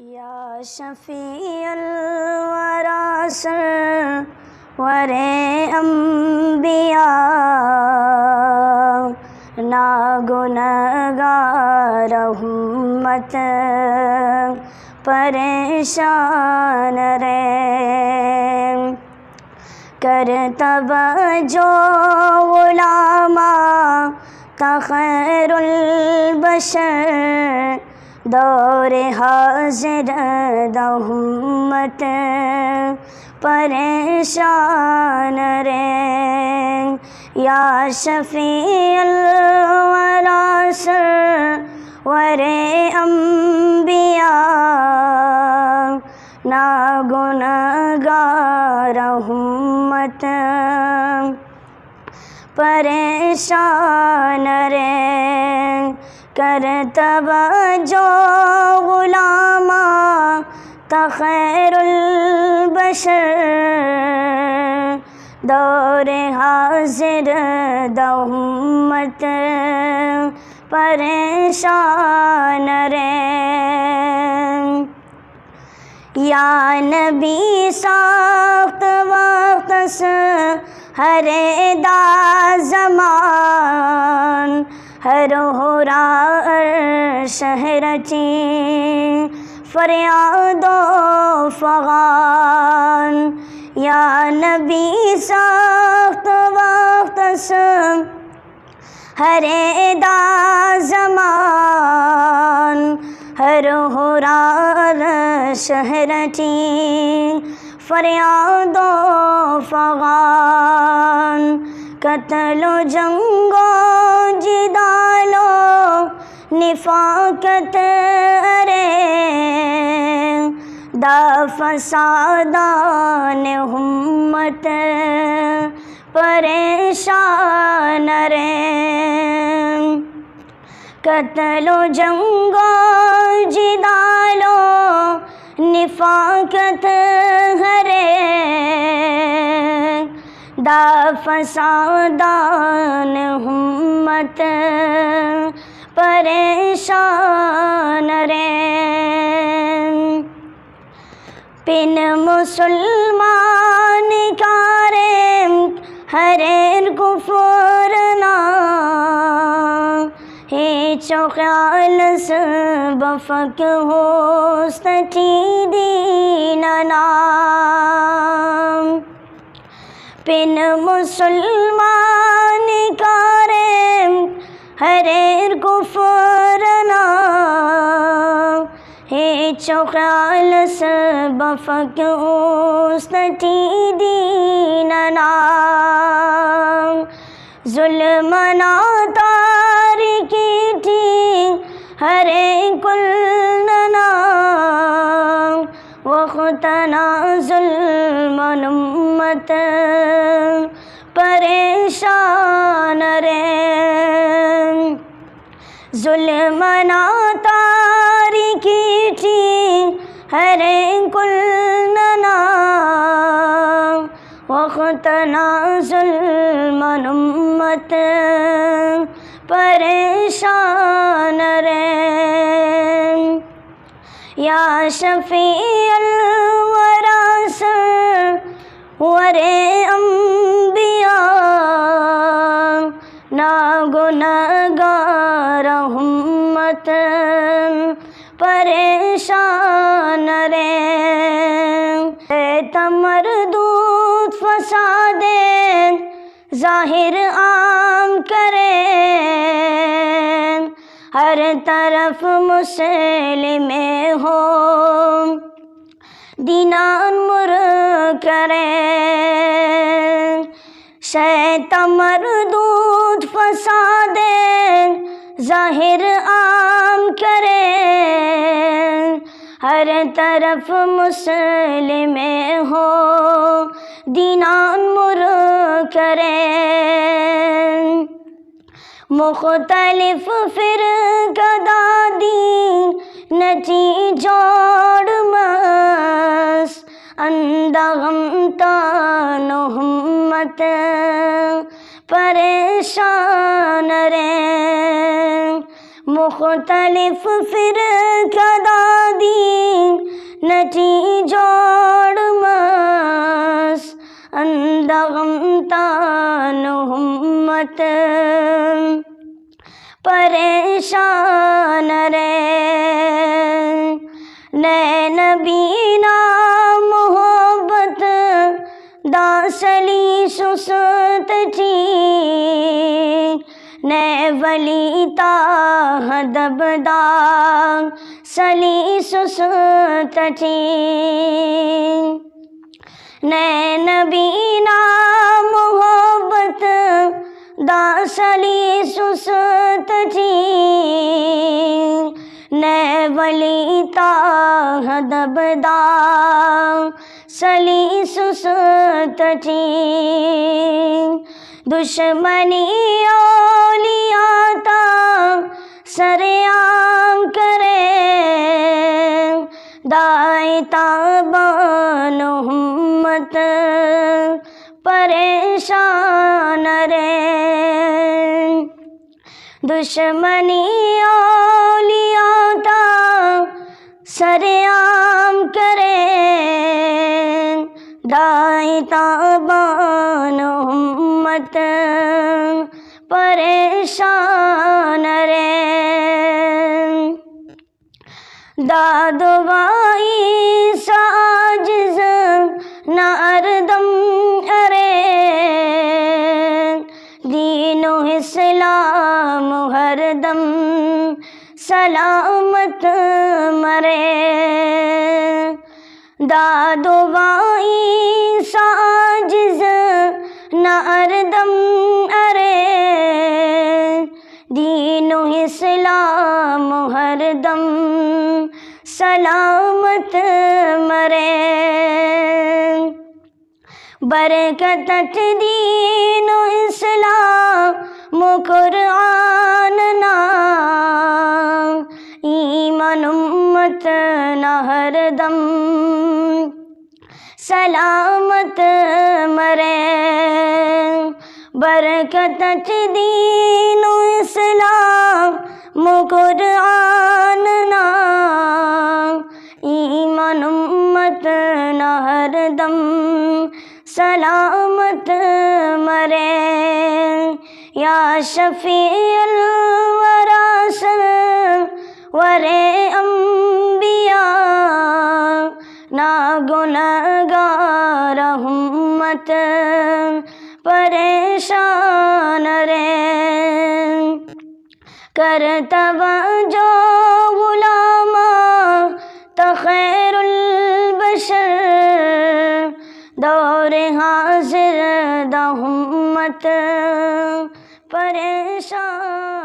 یا شفیع الورا سرور انبیاء ناگنہگار امت پریشان رے کر توجہ غلاما کا خیر البشر دور حاضر امت پریشان رے یا شفیع الورا سرور انبیاء ناگنہگار امت پریشان رے کر توجہ غلاما کا خیر البشر دور حاضر امت پریشان رے یا نبی ساخت وقت ہر دا زمان ہر ہورا شہر چی فریاد و فغان یا نبی ساخت وقت ہر دا زمان ہر ہورا شہر چی فریاد و فغان قتل و جنگ و جدال و نفاقت ارے دا فسادان امت پریشان رے قتل و جنگ و جدال و نفاقت ہرے دا فسادان امت پریشان رے پن مسلمان کارے ہر کفر نا ہیچو خیال بفق ہوستی دیننا پن مسلمان کارے ہر کفر نا ہیچو خیال بفق ہوستی دیننا ظلمنا تاریکی تھی ہر کلنا وقتنا ظلم امت پریشان رے ظلمنا تاریکی تھی ہر کلنا وقتنا ظلم امت پریشان رے یا شفیع الورا سرور انبیاء ناگنہگار امت پریشان رے مردود فساد ظاہر عام کرے ہر طرف مسلم ہو دینان مر کرے شیطان مردود فساد ظاہر عام کرے ہر طرف مسلم ہو دینان مر کرے مختلف فرقہ دادی نچی جوڑ مس اندغم تان امت پریشان رے مختلف فرقہ دادی نچی جوڑ مس اندغم تان ہمت پریشان رے نین بینا محبت داسلی سست چی نے ولی تا ہدب دا سلی سست چی نین بینا محبت داسلی سست چی نے ولی تا ہدب دا سلی سست چی دشمنی اولیاء تا سریام کرے دائی تابان ہمت پریشان رے دشمنی اولیاء تا سریام کرے دائی تابان ہمت پریشان رے دادوائی ساجز ناردم ارے دین و اسلام ہر دم سلامت مرے دادوائی ساجز ناردم ارے دین و اسلام ہر دم سلامت مرے برکتت دین و اسلام و قرآن نا ایمان امت نا ہر دم سلامت مرے برکتت دین و اسلام و قرآن نا ایمان امت نا ہر دم سلامت مرے یا شفیع الورا سرور انبیاء نا گنہگار امت پریشان رے کر توجہ غلاما تخیر البشر دور حاضر دا امت پریشان